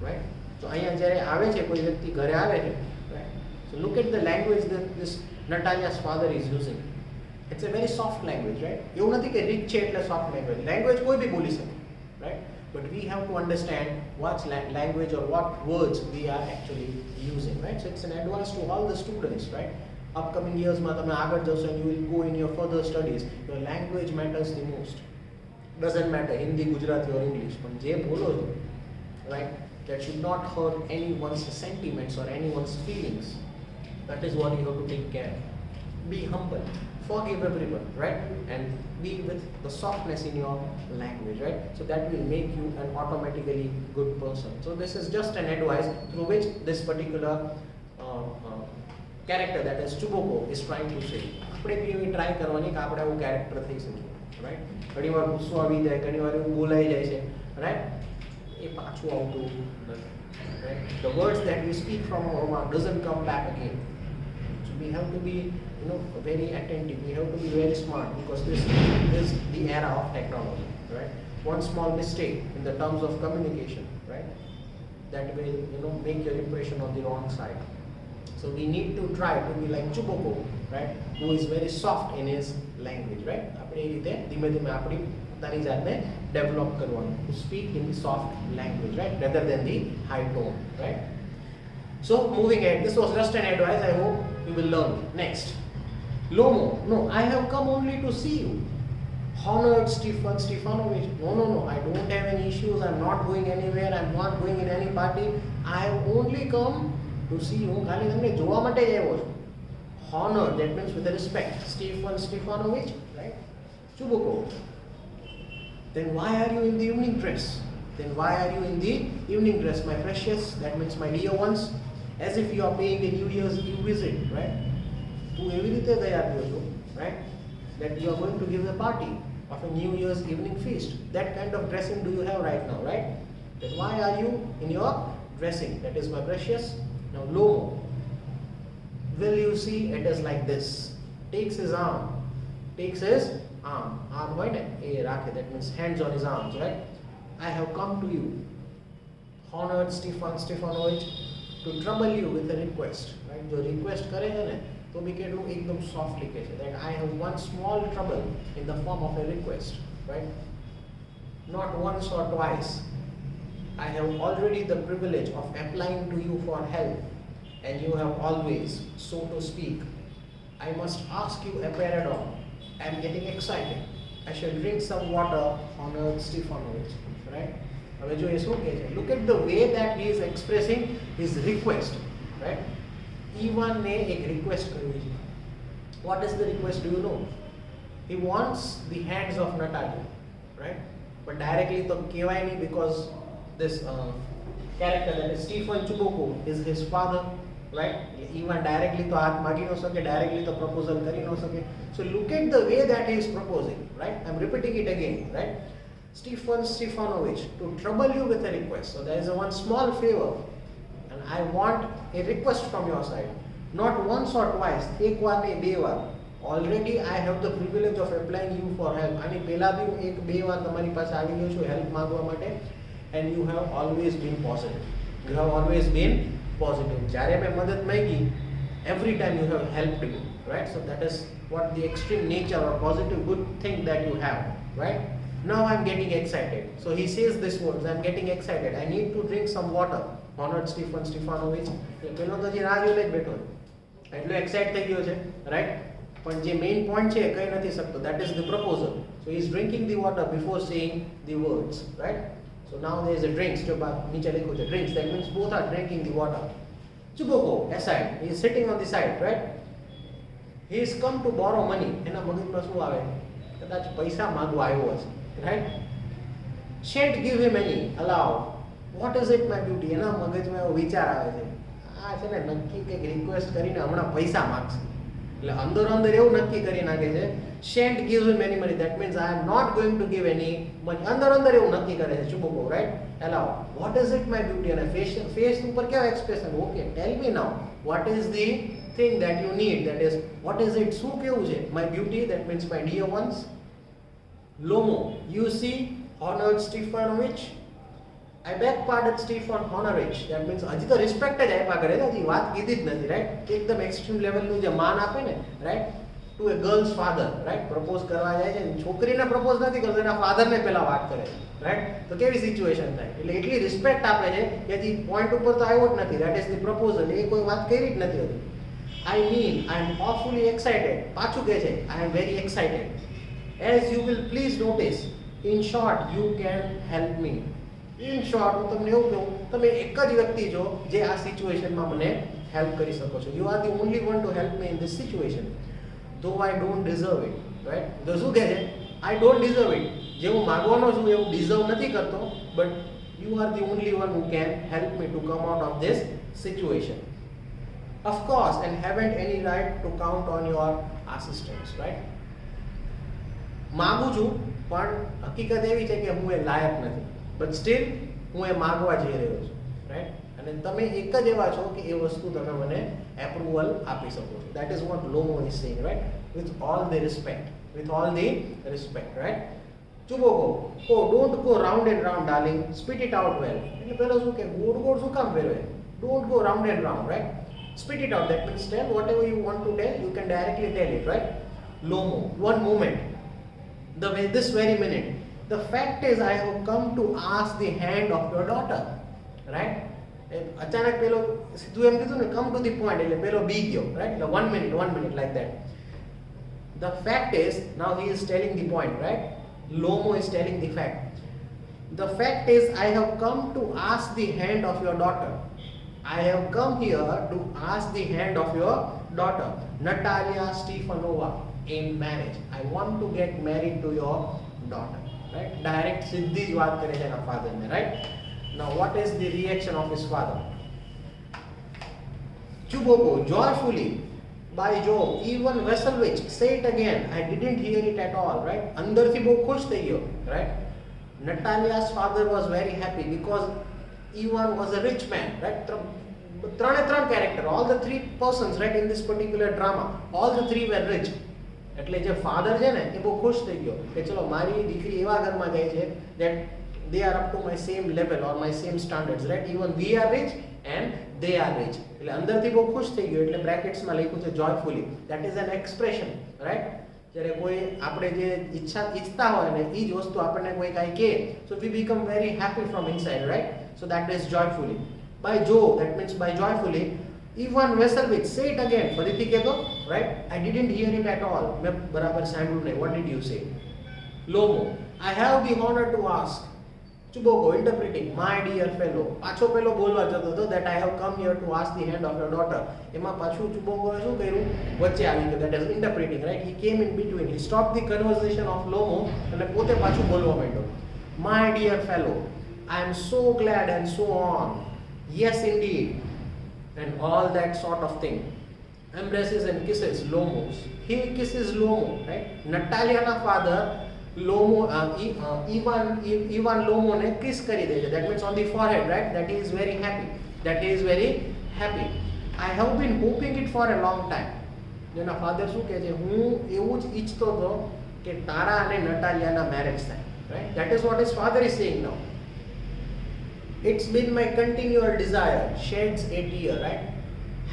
right? So અહીંયા જ્યારે આવે છે કોઈ વ્યક્તિ ઘરે આવે છે, right? So look at the language that this Natalia's father is using. It's a very soft language, right? એવું નથી કે rich છે એટલે soft language. Language કોઈ બી બોલી શકે, right? But we have to understand what language or what words we are actually using, right? So it's an advice to all the students, right? Upcoming years માં તમે આગળ જશો and you will go in your further studies. Your language matters the most. Doesn't matter Hindi, Gujarati or English. પણ જે બોલો છો, right? That should not hurt anyone's sentiments or anyone's feelings. That is what you have to take care of. Be humble, forgive everyone, right? And be with the softness in your language, right? So that will make you an automatically good person. So this is just an advice through which this particular character, that is Chuboko, is trying to say. આપણે બી એવી try કરવાની કે આપણે આવું character થઈ શકીએ, right? ઘણીવાર ગુસ્સો આવી જાય, ઘણીવાર એવું બોલાઈ જાય છે, રાઈટ? એ પાછું આવતું નથી, right? The words that we speak from our mouth doesn't come back again. So we have to be very attentive. We have to be very smart because this is the era of technology, right? One small mistake in the terms of communication, right, that will make your impression on the wrong side. So we need to try to be like Chuboko, right, who is very soft in his language, right? આપણે એ રીતે ધીમે ધીમે આપણી પોતાની જાતને develop કરવાનું, to speak in the soft language, right, rather than the high tone, right? So moving ahead, this was just an advice. I hope you will learn. Next, Lomo, no, I have come only to see you. Honored Stefan Stefanovich, no, I don't have any issues. I'm not going anywhere. I'm not going in any party. I have only come to see you. ખાલી તમને જોવા માટે જ આવ્યો છું. Honored, that means with respect. Stefan Stefanovich, right? Chuboko. Then why are you in the evening dress? My precious, that means my dear ones. As if you are paying a New Year's Eve visit, right? તું એવી રીતે તૈયાર થયો છો, right? That you are going to give a party of a New Year's evening feast. That kind of dressing do you have right now, right? Then why are you in your dressing? That is my precious. Now Lomo, will you see, it is like this. Takes his arm. Arm હોય ને એ રાખે, that means hands on his arms, right? I have come to you, honored Stefan Stefanovich, to trouble you with a request, right? जो request करे है ने तो भी કેટલું એકદમ softly કહે છે, that I have one small trouble in the form of a request, right? Not once or twice. I have already the privilege of applying to you for help, and you have always, so to speak. I must ask you a paradox. I am getting excited. I shall drink some water, honored Stefanovich, right? હવે જો એ શું કહે છે, look at the way that he is expressing his request, right? Ivan ने एक request करनी है. What is the request? Do you know? He wants the hands of Natalia, right? But directly तो कहेवाय नहीं, because this character, that is Stefan Chuboko, is his father, right? Ivan directly तो हाथ मांगी न सके, directly तो proposal करी न सके. So look at the way that he is proposing, right? I'm repeating it again, right? Stefan Stefanovich, to trouble you with a request. So there is one small favor, and I want a request from your side. Not once or twice, एक बार नहीं, બે વાર. Already I have the privilege of applying you for help. અને પહેલા બી હું એક બે વાર તમારી પાસે આવી ગયો છું help માંગવા માટે, and you have always been positive. જ્યારે મેં મદદ માંગી, every time you have helped me, right? So that is what the extreme nature or positive good thing that you have, right? Now I'm getting excited. So he says this words, I'm getting excited. I need to drink some water. Honored Stefan Stefanovich. પેલો તો જે રાહ જોઈને જ બેઠો છે, એટલો excite થઈ ગયો છે, right? પણ જે મેઇન પોઈન્ટ છે એ કહી નથી શકતો. That is the proposal. So he is drinking the water before saying the words, right? So now there is a drinks. જો નીચે લખ્યું છે drinks, that means both are drinking the water. Chuboko aside, he is sitting on the side, right? He has come to borrow money. એના મગજમાં શું આવે? કદાચ પૈસા માંગવા આવ્યો હશે, right? Shan't give him any, allow. What is it, my beauty? એના મગજમાં એવો વિચાર આવે છે, આ છે ને નક્કી કંઈક રિક્વેસ્ટ કરીને હમણાં પૈસા માગશે. એટલે અંદર એવું નક્કી કરી નાખે છે, shan't give him any money, that means I am not going to give any money. અંદર એવું નક્કી કરે છે Chuboko, right? Allow. What is it, my beauty? અને face ઉપર કેવા expression? Okay, tell me now, what is the thing that you need? That is, what is it? શું કેવું છે? My beauty, that means my dear ones. Lomo, you see, honored Stefanovich. I beg pardon, Stefan Honorich. That means હજી તો respect જ આપ્યા કરે છે, હજી વાત કીધી જ નથી, રાઈટ? એકદમ એક્સ્ટ્રીમ લેવલનું જે માન આપે ને, રાઈટ, ટુ એ ગર્લ્સ ફાધર, રાઈટ? પ્રપોઝ કરવા જાય છે, છોકરીને પ્રપોઝ નથી કરતો, એના ફાધરને પહેલા વાત કરે છે, રાઈટ? તો કેવી સિચ્યુએશન થાય? એટલે એટલી રિસ્પેક્ટ આપે છે કે હજી પોઈન્ટ ઉપર તો આવ્યો જ નથી. That is the proposal. એ કોઈ વાત કરી જ નથી હતી. I mean, I am awfully excited. પાછું કહે છે, I am very excited. As you will please notice, in short, you can help me. In short, હું તમને એવું કહું, તમે એક જ વ્યક્તિ છો જે આ સિચ્યુએશનમાં મને હેલ્પ કરી શકો છો. You are the only one to help me in this situation. Though I don't deserve it, right? તો શું કહે છે? I don't deserve it. જે હું માગવાનો છું એવું ડિઝર્વ નથી કરતો, but you are the only one who can help me to come out of this situation. Of course, and haven't any right to count on your assistance, right? માગું છું, પણ હકીકત એવી છે કે હું એ લાયક નથી, બટ સ્ટીલ હું એ માગવા જઈ રહ્યો છું, રાઈટ? અને તમે એક જ એવા છો કે એ વસ્તુ તમે મને એપ્રુવલ આપી શકો છો. That is what Lomov is saying, right, with all the respect, right. Chubukov, oh don't go round and round darling, spit it out well. એટલે પેલો શું કે ગોળ ગોળ શું કામ ફેરવે, don't go round and round, right. Spit it out. That means tell whatever you want to tell. You can directly tell it, right? Lomo. One moment. This very minute. The fact is, I have come to ask the hand of your daughter, right? અચાનક પેલો સીધું એમ કીધું ને, come to the point. એટલે પેલો બી ગયો, right? The 1 minute like that. The fact is, now he is telling the point, right? Lomo is telling the fact. The fact is, I have come to ask the hand of your daughter. I have come here to ask the hand of your daughter, Natalia Stefanova, in marriage. I want to get married to your daughter. Right? Direct Siddhi ji baat kare chhe father ne, right? Now what is the reaction of his father? Chuboko, joyfully, by Jove, even Veselovich, say it again. I didn't hear it at all, right? Andar thi bau khush thai gyo, right? Natalia's father was very happy because Ivan was a rich man, right? ત્રણ character, all the three persons, right, in this particular drama, all the three were rich. એટલે જે father છે ને એ બહુ ખુશ થઈ ગયો કે ચલો મારી દીકરી એવા ઘરમાં જાય છે that they are up to my same level or my same standards, right? Even we are rich and they are rich. એટલે અંદરથી બહુ ખુશ થઈ ગયો. એટલે બ્રેકેટ્સમાં લખ્યું છે joyfully. That is an expression, right? જ્યારે કોઈ આપણે જે ઈચ્છતા હોય ને એ જ વસ્તુ આપણને કોઈ કાંઈ કહે, so we become very happy from inside, right? So that is joyfully. By Jove, that means by joyfully. Ivan Veselovich, say it again. ફરીથી કહેતો, right? I didn't hear it at all. મેં બરાબર સાંભળ્યું નહીં. What did you say? Lomo, I have the honor to ask. Chuboko, interpreting, my dear fellow. પાછો પેલો બોલવા જતો હતો that I have come here to ask the hand of your daughter. એમાં પાછું ચુબોકોએ શું કર્યું? વચ્ચે આવી ગયો. That is interpreting, right? He came in between. He stopped the conversation of Lomo અને પોતે પાછું બોલવા માંડ્યો. My dear fellow, I am so glad and so on. Yes, indeed. And all that sort of thing. Embraces and kisses Lomos. He kisses Lomo, right? Natalia's father, Lomo, Ivan Lomo ne kiss કરી દે છે. That means on the forehead, right? That he is very happy. I have been hoping it for a long time. જેના father શું કહે છે, હું એવું જ ઈચ્છતો હતો કે તારા અને નટાલિયાના મેરેજ થાય, right? That is what his father is saying now. It's been my continual desire. Sheds a tear, right?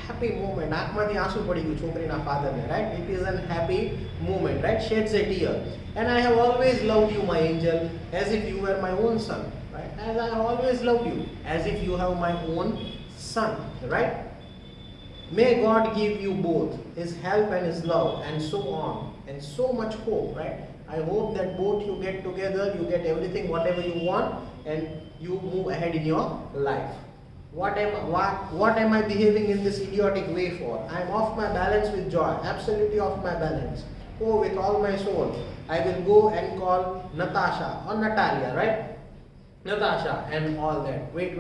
Happy moment. આંખમાંથી આંસુ પડી ગયું છોકરીના ફાધરને, right? It is an happy moment, right? Sheds a tear. And I have always loved you, my angel, as if you were my own son, right? As I have always loved you, as if you have my own son, right? May God give you both His help and His love, and so on, and so much hope, right? I hope that both you get together, you get everything, whatever you want, and you move ahead in your life. What am I behaving in this idiotic way for? I am off my balance with joy, absolutely off my balance. Oh, with all my soul, I will go and call Natasha or Natalia, right? Natasha and all that. Wait.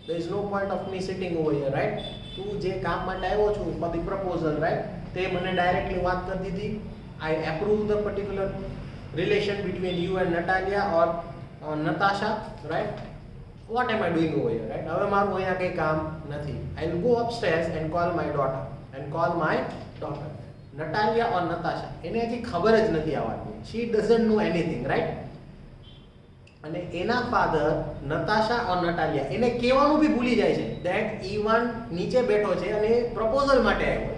There is no point of me sitting over here, right? તું જે કામ માટે આવ્યો છું for the proposal, right? તે મને directly વાત કરી દીધી. I approve the particular relation between you and Natalia or Natasha, right? What am I doing over here, right? હવે મારું અહીંયા કંઈ કામ નથી. I will go upstairs and call my daughter. Natalia or Natasha. એને હજી ખબર જ નથી આ વાતની. She doesn't know anything, right? અને એના ફાધર નતાશા ઓર નટાલિયા એને કહેવાનું બી ભૂલી જાય છે that Ivan નીચે બેઠો છે અને પ્રપોઝલ માટે આવ્યો.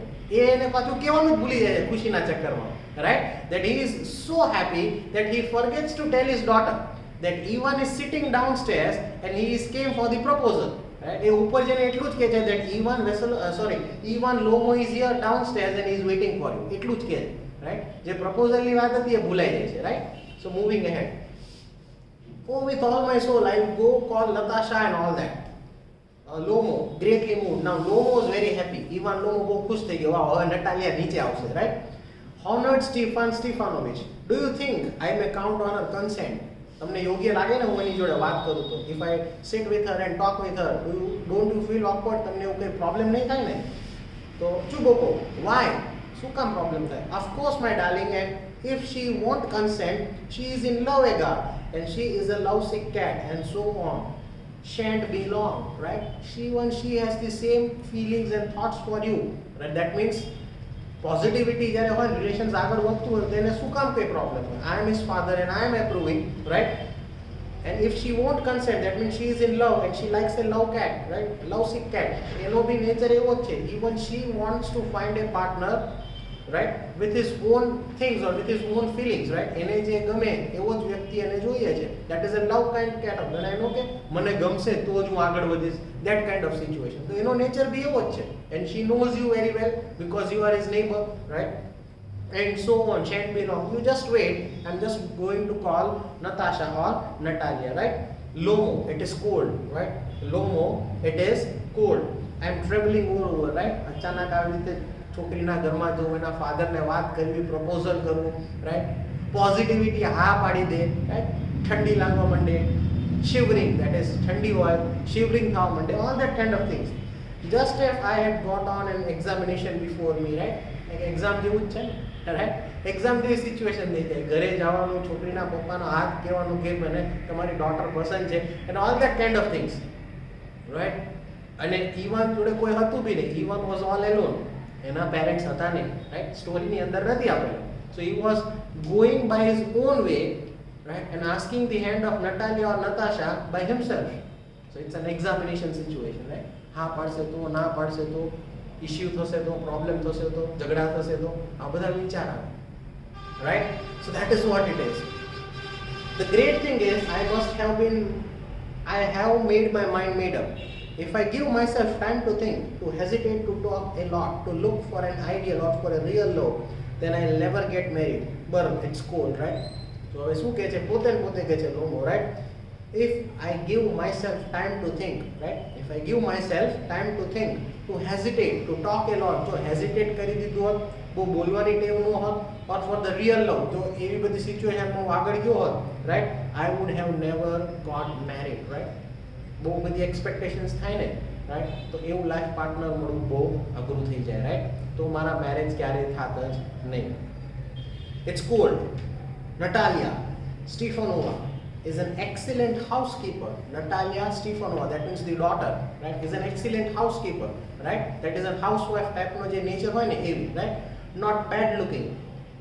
એને પાછું કહેવાનું જ ભૂલી જાય છે ખુશીના ચક્કરમાં, right? That he is so happy that he forgets to tell his daughter that Ivan is sitting downstairs and he is came for the proposal, right? એ ઉપર જઈને એટલું જ કહે છે that Ivan Lomo is here downstairs and he is waiting for you. એટલું જ કહે છે, right? જે પ્રપોઝલની વાત હતી એ ભૂલાઈ જાય છે, right? So moving ahead. Oh, with all my soul, I will go call Natasha and all that. Lomo, greatly moved. Now Lomo is very happy. Ivan Lomo બહુ ખુશ થઈ ગયો. હવે નટાલિયા નીચે આવશે, right? Honored Stefanovich, do you think I may count on her consent? તમને યોગ્ય લાગે ને હું એની જોડે વાત કરું તો? If I sit with her and talk with her, don't you feel awkward? તમને એવું કંઈ problem નહીં થાય ને? તો ચૂબોકો, why? શું કામ problem થાય? Of course, my darling, and if she won't consent, she is in love again, and she is a lovesick cat, and so on. shan't be long, right? She has the same feelings and thoughts for you, right? That means positivity જ્યારે હોય relations આગળ વધતું હોય તો એને શું કામ કઈ પ્રોબ્લેમ હોય? I am his father and I am approving, right? And if she won't consent, that means she is in love and she likes a love cat, right? Love sick cat. એનો બી nature એવો જ છે. Even she wants to find a partner, right, with his own things or with his own feelings, right? એને જે ગમે એવો જ વ્યક્તિ એને જોઈએ છે. That is a love kind cat of then I know કે મને ગમશે તો જ હું આગળ વધીશ. That kind of situation. તો એનો નેચર બી એવો જ છે. And she knows you very well because you are his neighbor, right? And so on, shan't be long. You just wait. I'm just going to call Natasha or Natalia, right? Lomo, it is cold, right? Lomo, it is cold. I'm traveling all over, right? અચાનક આવી રીતે છોકરીના ઘરમાં જવું, એના ફાધરને વાત કરવી, proposal કરવું, right? પોઝિટિવિટી હા પાડી દે, right? ઠંડી લાગવા માંડે, shivering, that is ઠંડી હોય, shivering થવા માંડે, all that kind of things. Just if I had got on an examination before me, right? Exam જેવું જ છે ને, રાઈટ? એક્ઝામ જેવી સિચ્યુએશન થઈ જાય, ઘરે જવાનું, છોકરીના પપ્પાનો હાથ કહેવાનું કે મને તમારી ડોટર પસંદ છે, and all that kind of things, right? અને ઈવાન જોડે કોઈ હતું બી નહીં, ઈવાન વોઝ ઓલ એલોન, એના પેરેન્ટ્સ હતા નહીં, રાઈટ? સ્ટોરીની અંદર નથી આપેલું. So he was going by his own way, right, and asking the hand of Natalia or Natasha by himself. So it's an examination situation, right? હા પાડશે તો, ના પાડશે તો, ઇશ્યુ થશે તો, પ્રોબ્લેમ થશે તો, ઝઘડા થશે તો, આ બધા વિચાર આવે, right? So that is what it is. The great thing is I have made my mind made up. If I give myself time to think, to hesitate to talk a lot, to look for an ideal or for a real love, then I'll never get married. But it's cold, right? So હવે શું કહે છે? પોતે ને પોતે કહે છે લોમો, right? If I give myself time to think, right? If I give myself time to think, to hesitate, to talk a lot, જો hesitate કરી દીધું હોત, બહુ બોલવાની ટેવ ન હોત, or for the real love, જો એવી બધી સિચ્યુએશનમાં હું આગળ ગયો હોત, right? I would have never got married, right? બહુ બધી એક્સપેક્ટેશન્સ થાય ને, રાઈટ? તો એવું લાઈફ પાર્ટનર મળવું બહુ અઘરું થઈ જાય, રાઈટ? તો મારા મેરેજ ક્યારેય થાત જ નહીં. It's cold. Natalia Stefanova is an excellent housekeeper. Natalia Stefanova, that means the daughter, right, is an excellent housekeeper, right? That is a housewife type નો જે nature હોય ને એવી, right? Not bad looking,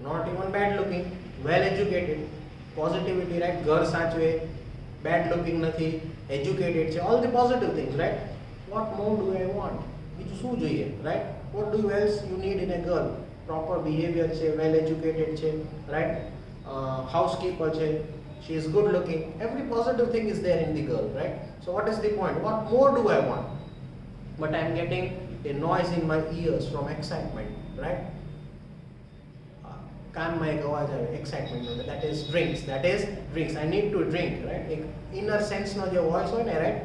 not even bad looking, well educated, positivity, right? ઘર સાચવે, bad looking નથી, educated છે, all the positive things, right? What more do I want? બીજું શું જોઈએ, right? What do else you need in a girl? Proper behavior છે, well educated છે, right? Housekeeper છે, she is good looking, every positive thing is there in the girl, right? So what is the point? What more do I want? But I am getting a noise in my ears from excitement, right? કાનમાં એક અવાજ આવે એક્સાઇટમેન્ટનો, that is drinks. I need to drink, right? એક inner સેન્સનો જે voice હોય ને, right?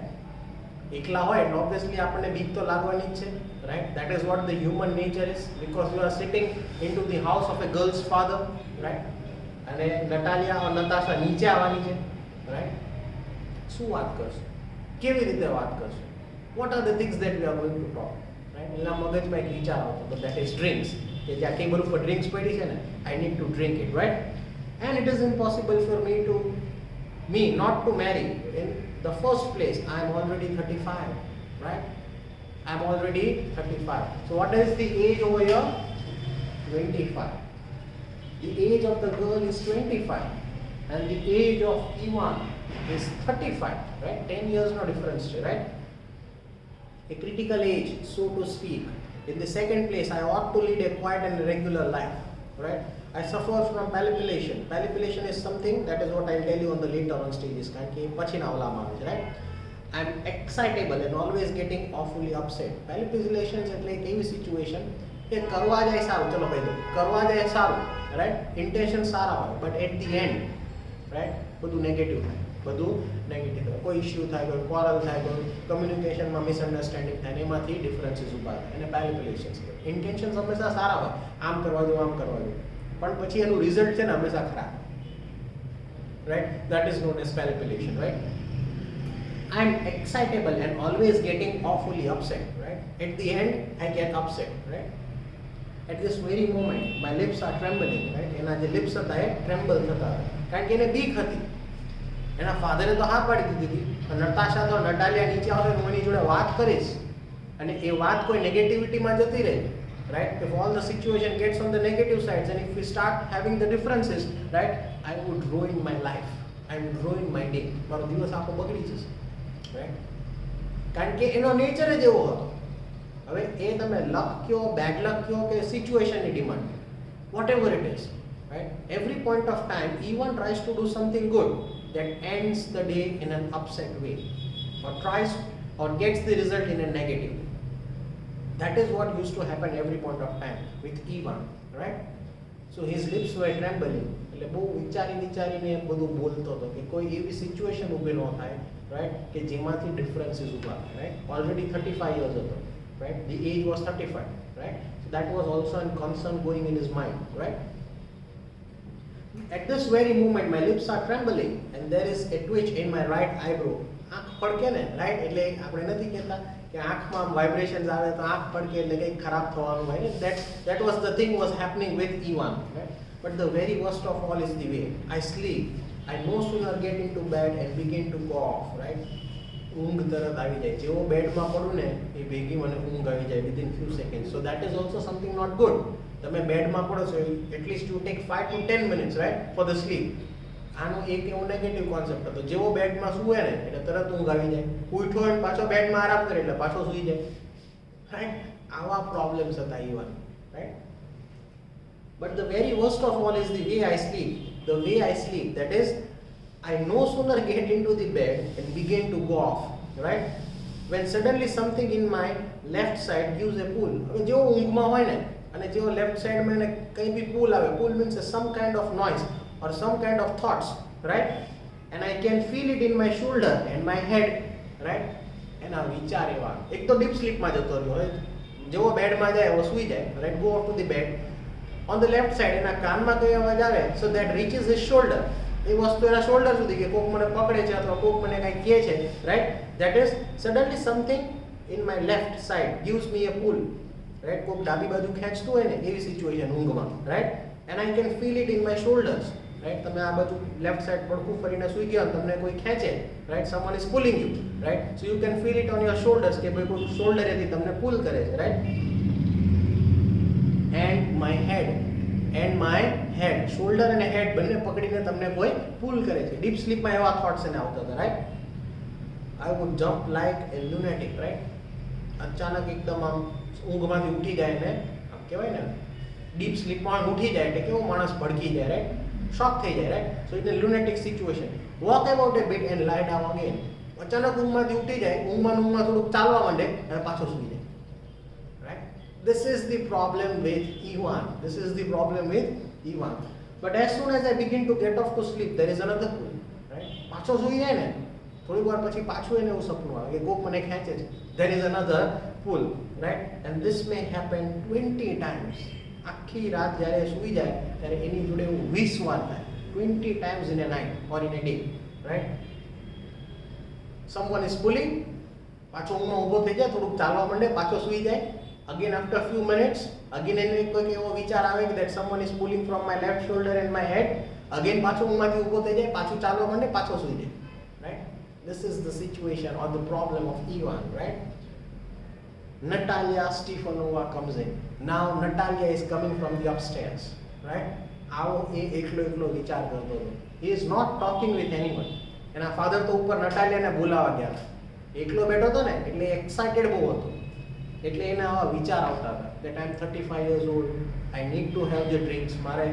એકલા હોય એટલે ઓબ્વિયસલી આપણને બીક તો લાગવાની જ છે, right? That is what the human nature is, because you are sitting into the house of a girl's father, right? અને નટાલિયા or નતાશા નીચે આવવાની છે, રાઈટ? શું વાત કરશું? કેવી રીતે વાત કરશું? What are the things that we are going to talk, right? એના મગજમાં એક વિચાર આવતો, but that is drinks. કે જ્યાં ટેબલ ઉપર ડ્રિંક્સ પડી છે ને, I need to drink it, right? And it is impossible for me not to marry. In the first place, I am already 35, right? I am already 35. So what is the age over here? 25. The age of the girl is 25 and the age of Ivan is 35, right? 10 years no difference, right? A critical age, so to speak. In the second place, I ought to lead a quiet and regular life, right? I suffer from palpitation. Palpitation is something, that is what I'll tell you on the later on stages, right? I'm excitable and always getting awfully upset. Palpitations એટલે એક એવી situation કે કરવા જાય સારું, ચલો કહી દો, કરવા જાય સારું, રાઈટ? ઇન્ટેન્શન સારા હોય, but at the end, right, બધું નેગેટિવ થાય, કોઈ ઇશ્યુ થાય, કોઈ ક્વારલ થાય, કોઈ કમ્યુનિકેશનમાં મિસઅન્ડરસ્ટેન્ડિંગ થાય, એમાંથી ડિફરન્સીસ ઊભા થાય, એને પેલિપિલેશન્સ કહેવાય. ઇન્ટેન્શન્સ હંમેશા સારા હોય, આમ કરવા દો, પણ પછી એનું રિઝલ્ટ છે ને હંમેશા ખરાબ, right? That is known as palpitation, right? I'm excitable and always getting awfully upset, right? At the end, I get upset, right? At this very moment, my lips are trembling, right? એના જે lips હતા એ tremble થતા હતા, કારણ કે એને બીક હતી. એના ફાધરે તો હા પાડી દીધી હતી નતાશા તો નટાલિયા નીચે આવશે હું એની જોડે વાત કરીશ અને એ વાત કોઈ નેગેટિવિટીમાં જતી રહે, right? If all the situation gets on the negative sides and if we start having the differences, right, I would ruin my life, I would ruin my day. મારો દિવસ આખો બગડી જશે, right? કારણ કે એનો નેચર જ એવો હતો. હવે એ તમે લક કયો, બેડ લક કયો કે સિચ્યુએશનની demand, whatever it is, right? Every point of time E1 tries to do something good that ends the day in an upset way or tries or gets the result in a negative way. That is what used to happen every point of time with E1, right? So his lips were trembling. એટલે બહુ વિચારીને બધું બોલતો હતો કે કોઈ એવી situation ઊભી ન થાય, right, કે જેમાંથી ડિફરન્સીસ ઊભા થાય, right? Already 35 years હતો, right? The age was 35, right? So that was also a concern going in his mind, right? At this very moment my lips are trembling and there is a twitch in my right eyebrow. આંખ પડકે ને, right? એટલે આપણે નથી કહેતા કે આંખમાં vibrations આવે તો આંખ પડકે એટલે કંઈક ખરાબ થવાનું હોય ને, that was the thing was happening with E1, right? But the very worst of all is the way I sleep. I no sooner get into bed and begin to go off, right? ઊંઘ તરત આવી જાય, જેવો બેડમાં પડું ને એ ભેગી મને ઊંઘ આવી જાય within few seconds. So that is also something not good. તમે બેડમાં પડો છો, at least you take 5 to 10 minutes, right, for the sleep. આનો એક એવો નેગેટિવ કોન્સેપ્ટ હતો, જેવો બેડમાં સૂવે ને એટલે તરત ઊંઘ આવી જાય, ઉઠો અને પાછો બેડમાં આરામ કરે એટલે પાછો સૂઈ જાય, રાઈટ? આવા પ્રોબ્લેમ્સ હતા E1, right? But the very worst of all is the way I sleep. The way I sleep, that is, I no sooner get into the bed and begin to go off, right, when suddenly something in my left side gives a pull. હવે જેવો ઊંઘમાં હોય ને અને જેવો left સાઈડમાં એને કંઈ બી પુલ આવે, પુલ means some kind of noise or some kind of thoughts, right? And I can feel it in my shoulder and my head, right? એના વિચાર એવા, એક તો ડીપ સ્લીપમાં જતો રહ્યો, હવે જેવો બેડમાં જાય એવો સૂઈ જાય, right? Go up to the bed. On the left side એના કાનમાં કઈ અવાજ આવે, so that reaches his shoulder. એ વસ્તુ એના શોલ્ડર સુધી કે કોક મને પકડે છે અથવા કોક મને કંઈ કહે છે, right? That is suddenly something in my left side gives me a pull, right? કોક ડાબી બાજુ ખેંચતું હોય ને એવી સિચ્યુએશન ઊંઘમાં, right? And I can feel it in my shoulders, right? તમે આ બાજુ લેફ્ટ સાઈડ પડખું ફરીને સૂઈ ગયા તમને કોઈ ખેંચે, right? Someone is pulling you, right? So you can feel it on your shoulders કે ભાઈ કોઈ શોલ્ડરેથી તમને પુલ કરે છે, right? And my head, shoulder અને હેડ બંને પકડીને તમને કોઈ પુલ કરે છે. ડીપ સ્લીપમાં એવા થોટ્સ એને આવતા હતા, right? I would jump like a lunatic, right? અચાનક એકદમ આમ ઊંઘમાંથી ઉઠી જાય ને આમ કહેવાય ને ડીપ સ્લીપમાં ઉઠી જાય એટલે કેવો માણસ ભડકી જાય, રાઈટ? શોક થઈ જાય, right? So it is lunatic situation. Walk about a bit and lie down again. અચાનક ઊંઘમાંથી ઉઠી જાય, ઊંઘમાં થોડુંક ચાલવા માંડે અને પાછો સૂઈ જાય, right? This is the problem with E1. This is the problem with E1. But as soon as I begin to get off to sleep, there is another pull, right? પાછો સૂઈ જાય ને થોડીક વાર પછી પાછું એને એવું સપનું આવે કે કોક મને ખેંચે છે. There is another pull, right? And this may happen 20 times. આખી રાત જ્યારે સૂઈ જાય ત્યારે એની જોડે એવું 20 વાર થાય. 20 times in a night or in a day, right? Someone is pulling, પાછો ઊંઘમાં ઊભો થઈ જાય, થોડુંક ચાલવા માંડે, પાછો સૂઈ જાય. Again after a few minutes, again એને કોઈક એવો વિચાર આવે કે that someone is pulling from my left shoulder and my head. Again પાછો ઊંઘમાંથી ઊભો થઈ જાય, પાછું ચાલવા માંડે, પાછો સૂઈ જાય, right? This is the situation or the problem of E1, right? Natalia Stefanova comes in. Now Natalia is coming from the upstairs, right? આવો એ એકલો વિચાર કરતો હતો. He is not talking with anyone. એના ફાધર તો ઉપર નટાલિયાને બોલાવા ગયા. એકલો બેઠો હતો ને એટલે એક્સાઇટેડ બહુ હતો. એટલે એને આવા વિચાર આવતા હતા that I am 35 years old, I need to have the drinks, મારે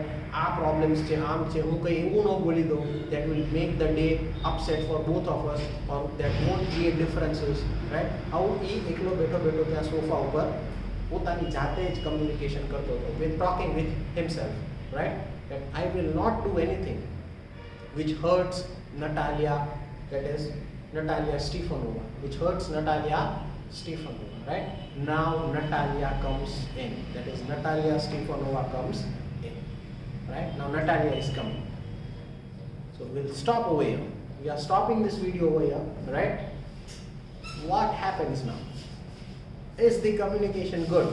આ પ્રોબ્લેમ્સ છે, આમ છે, હું કંઈ એવું ન બોલી દઉં that will make the day upset for both of us or that won't create differences, right? આવું એ એકલો બેઠો ત્યાં સોફા ઉપર પોતાની જાતે જ કમ્યુનિકેશન કરતો હતો with talking with himself, right? That I will not do anything which hurts Natalia, that is Natalia Stefanova, which hurts Natalia Stefanova, right? Now Natalia comes in, that is Natalia Stefanova comes in, right? Now Natalia is coming. So we'll stop over here. We are stopping this video over here, right? What happens now? Is the communication good?